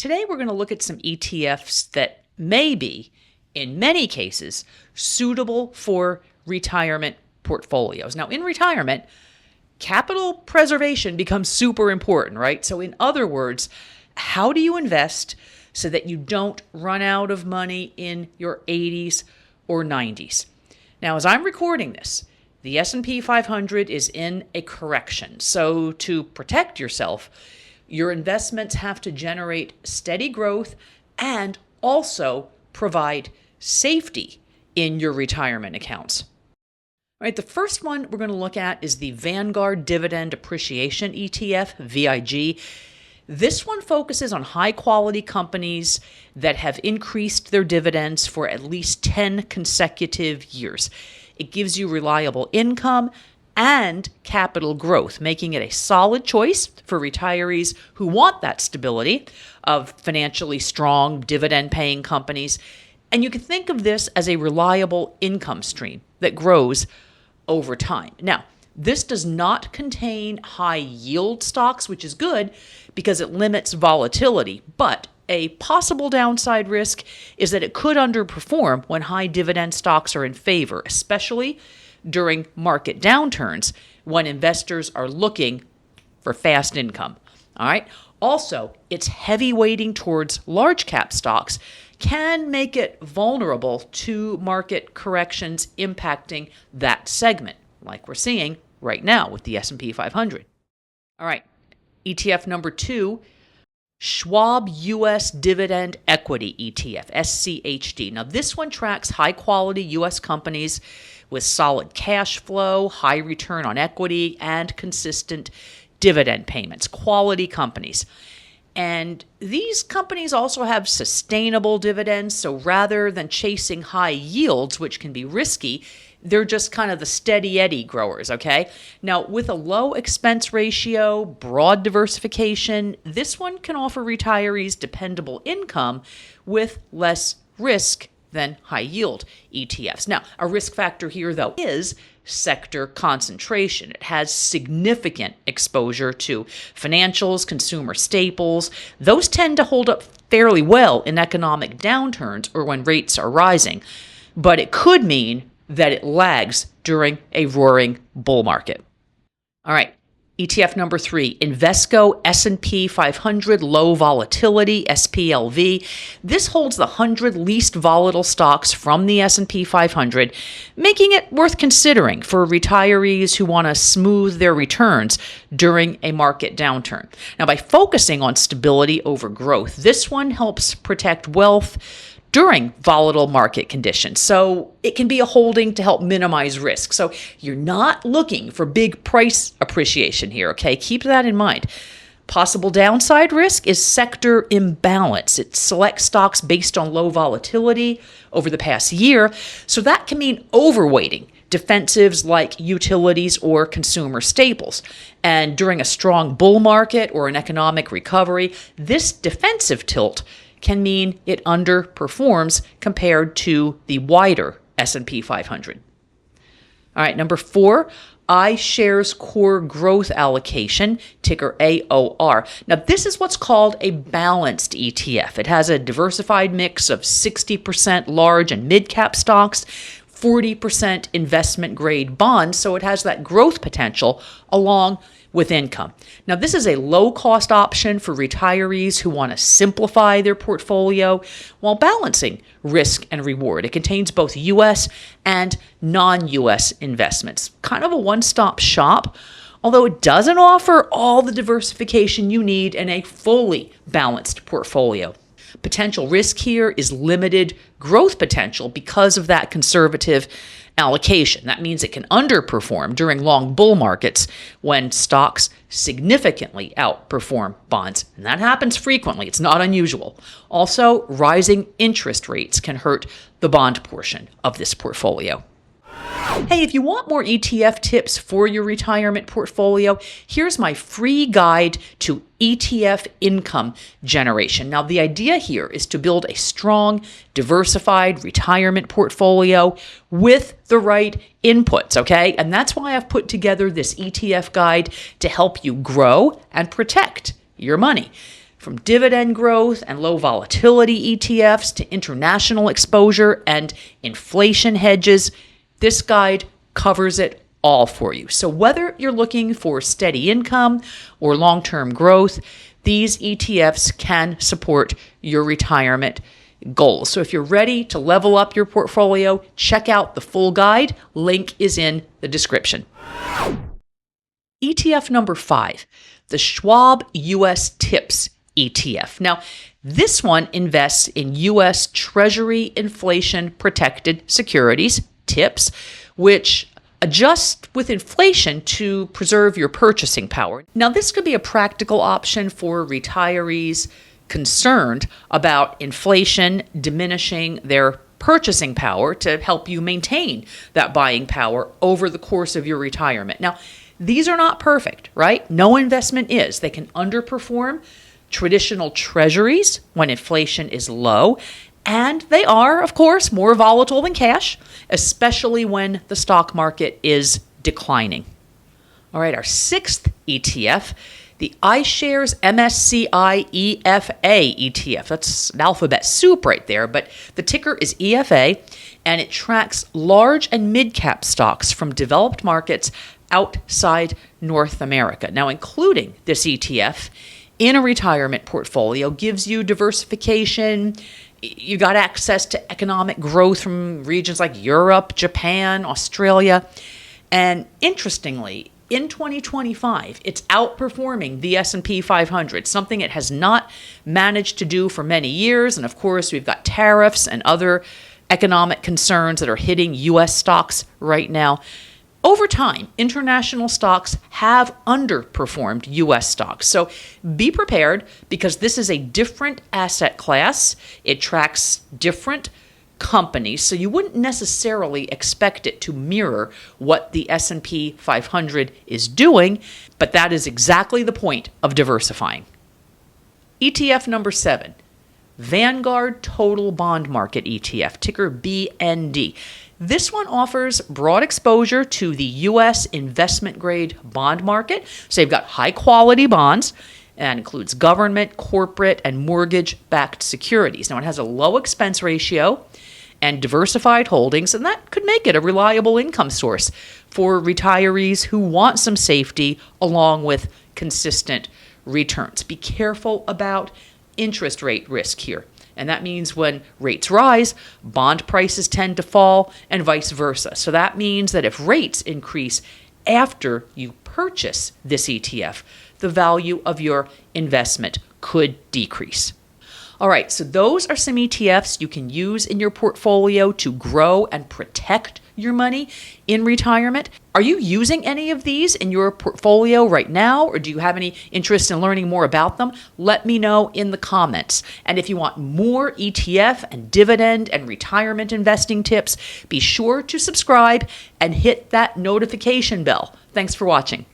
Today we're going to look at some ETFs that may be, in many cases, suitable for retirement portfolios. Now, in retirement, capital preservation becomes super important, right? So in other words, how do you invest so that you don't run out of money in your 80s or 90s? Now, as I'm recording this, the S&P 500 is in a correction. So to protect yourself, your investments have to generate steady growth and also provide safety in your retirement accounts. All right, the first one we're going to look at is the Vanguard Dividend Appreciation ETF, VIG. This one focuses on high-quality companies that have increased their dividends for at least 10 consecutive years. It gives you reliable income and capital growth, making it a solid choice for retirees who want that stability of financially strong dividend-paying companies. And you can think of this as a reliable income stream that grows over time. Now, this does not contain high-yield stocks, which is good because it limits volatility, but a possible downside risk is that it could underperform when high dividend stocks are in favor, especially during market downturns when investors are looking for fast income. All right. Also, its heavy weighting towards large cap stocks can make it vulnerable to market corrections impacting that segment, like we're seeing right now with the S&P 500. All right. ETF number 2, Schwab U.S. Dividend Equity ETF, SCHD. Now, this one tracks high-quality U.S. companies with solid cash flow, high return on equity, and consistent dividend payments, quality companies. And these companies also have sustainable dividends, so rather than chasing high yields, which can be risky, they're just kind of the steady Eddie growers, okay? Now, with a low expense ratio, broad diversification, this one can offer retirees dependable income with less risk than high yield ETFs. Now, a risk factor here, though, is sector concentration. It has significant exposure to financials, consumer staples. Those tend to hold up fairly well in economic downturns or when rates are rising, but it could mean that it lags during a roaring bull market. All right, ETF number 3, Invesco S&P 500 Low-Volatility, SPLV. This holds the 100 least volatile stocks from the S&P 500, making it worth considering for retirees who want to smooth their returns during a market downturn. Now, by focusing on stability over growth, this one helps protect wealth during volatile market conditions. So it can be a holding to help minimize risk. So you're not looking for big price appreciation here, okay? Keep that in mind. Possible downside risk is sector imbalance. It selects stocks based on low volatility over the past year. So that can mean overweighting defensives like utilities or consumer staples. And during a strong bull market or an economic recovery, this defensive tilt can mean it underperforms compared to the wider S&P 500. All right, number 4, iShares Core Growth Allocation, ticker AOR. Now, this is what's called a balanced ETF. It has a diversified mix of 60% large and mid-cap stocks, 40% investment-grade bonds, so it has that growth potential along with income. Now, this is a low-cost option for retirees who want to simplify their portfolio while balancing risk and reward. It contains both U.S. and non-U.S. investments. Kind of a one-stop shop, although it doesn't offer all the diversification you need in a fully balanced portfolio. Potential risk here is limited growth potential because of that conservative allocation. That means it can underperform during long bull markets when stocks significantly outperform bonds. And that happens frequently. It's not unusual. Also, rising interest rates can hurt the bond portion of this portfolio. Hey, if you want more ETF tips for your retirement portfolio, here's my free guide to ETF income generation. Now, the idea here is to build a strong, diversified retirement portfolio with the right inputs, okay? And that's why I've put together this ETF guide to help you grow and protect your money. from dividend growth and low volatility ETFs to international exposure and inflation hedges. This guide covers it all for you. So whether you're looking for steady income or long-term growth, these ETFs can support your retirement goals. So if you're ready to level up your portfolio, check out the full guide. Link is in the description. ETF number 5, the Schwab U.S. TIPS ETF. Now, this one invests in U.S. Treasury inflation protected securities, TIPS, which adjust with inflation to preserve your purchasing power. Now, this could be a practical option for retirees concerned about inflation diminishing their purchasing power to help you maintain that buying power over the course of your retirement. Now, these are not perfect, right? No investment is. They can underperform traditional treasuries when inflation is low, and they are, of course, more volatile than cash, especially when the stock market is declining. All right, our 6th ETF, the iShares MSCI EAFE ETF. That's an alphabet soup right there, but the ticker is EFA, and it tracks large and mid-cap stocks from developed markets outside North America. Now, including this ETF in a retirement portfolio gives you diversification. You got access to economic growth from regions like Europe, Japan, Australia. And interestingly, in 2025, it's outperforming the S&P 500, something it has not managed to do for many years. And of course, we've got tariffs and other economic concerns that are hitting U.S. stocks right now. Over time, international stocks have underperformed U.S. stocks. So be prepared, because this is a different asset class. It tracks different companies, so you wouldn't necessarily expect it to mirror what the S&P 500 is doing, but that is exactly the point of diversifying. ETF number 7, Vanguard Total Bond Market ETF, ticker BND. This one offers broad exposure to the U.S. investment-grade bond market. So you've got high-quality bonds, and includes government, corporate, and mortgage-backed securities. Now, it has a low expense ratio and diversified holdings, and that could make it a reliable income source for retirees who want some safety along with consistent returns. Be careful about interest rate risk here. And that means when rates rise, bond prices tend to fall and vice versa. So that means that if rates increase after you purchase this ETF, the value of your investment could decrease. All right, so those are some ETFs you can use in your portfolio to grow and protect your money in retirement. Are you using any of these in your portfolio right now, or do you have any interest in learning more about them? Let me know in the comments. And if you want more ETF and dividend and retirement investing tips, be sure to subscribe and hit that notification bell. Thanks for watching.